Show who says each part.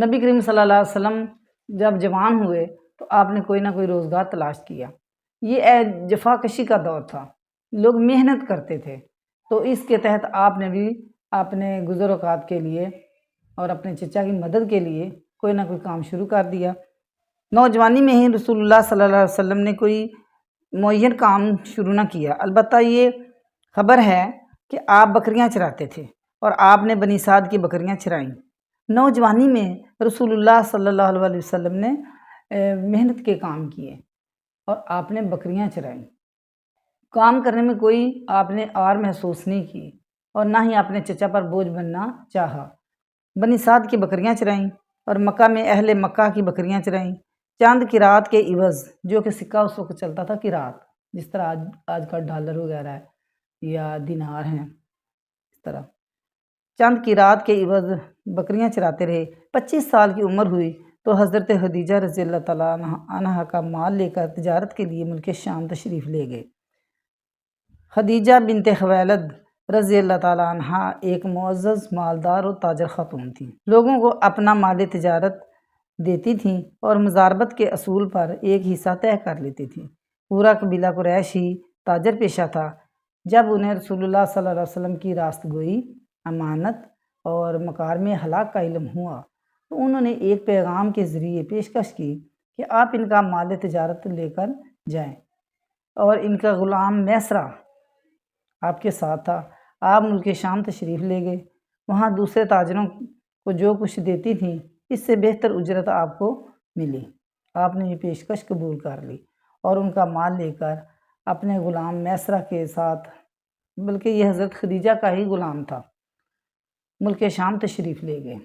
Speaker 1: نبی کریم صلی اللہ علیہ وسلم جب جوان ہوئے تو آپ نے کوئی نہ کوئی روزگار تلاش کیا۔ یہ جفا کشی کا دور تھا، لوگ محنت کرتے تھے، تو اس کے تحت آپ نے بھی اپنے گزر اوقات کے لیے اور اپنے چچا کی مدد کے لیے کوئی نہ کوئی کام شروع کر دیا۔ نوجوانی میں ہی رسول اللہ صلی اللہ علیہ وسلم نے کوئی معین کام شروع نہ کیا، البتہ یہ خبر ہے کہ آپ بکریاں چراتے تھے اور آپ نے بنی سعد کی بکریاں چرائیں۔ نوجوانی میں رسول اللہ صلی اللہ علیہ وسلم نے محنت کے کام کیے اور آپ نے بکریاں چرائیں۔ کام کرنے میں کوئی آپ نے آر محسوس نہیں کی اور نہ ہی اپنے چچا پر بوجھ بننا چاہا۔ بنی سعد کی بکریاں چرائیں اور مکہ میں اہل مکہ کی بکریاں چرائیں۔ چاند قرات کے عوض، جو کہ سکہ اس وقت چلتا تھا قرات، جس طرح آج کا ڈالر وغیرہ ہے یا دینار ہیں، اس طرح چاند قرات کے عوض بکریاں چراتے رہے۔ 25 سال کی عمر ہوئی تو حضرت خدیجہ رضی اللہ تعالیٰ عنہا کا مال لے کر تجارت کے لیے ملک شام تشریف لے گئے۔ خدیجہ بنت خویلد رضی اللہ تعالیٰ عنہا ایک معزز مالدار اور تاجر خاتون تھیں۔ لوگوں کو اپنا مال تجارت دیتی تھیں اور مزاربت کے اصول پر ایک حصہ طے کر لیتی تھیں۔ پورا قبیلہ قریش ہی تاجر پیشہ تھا۔ جب انہیں رسول اللہ صلی اللہ علیہ وسلم کی راست گوئی، امانت اور مکارم اخلاق کا علم ہوا تو انہوں نے ایک پیغام کے ذریعے پیشکش کی کہ آپ ان کا مال تجارت لے کر جائیں، اور ان کا غلام میسرہ آپ کے ساتھ تھا۔ آپ ملک شام تشریف لے گئے۔ وہاں دوسرے تاجروں کو جو کچھ دیتی تھیں اس سے بہتر اجرت آپ کو ملی۔ آپ نے یہ پیشکش قبول کر لی اور ان کا مال لے کر اپنے غلام میسرہ کے ساتھ، بلکہ یہ حضرت خدیجہ کا ہی غلام تھا، ملک شام تشریف لے گئے۔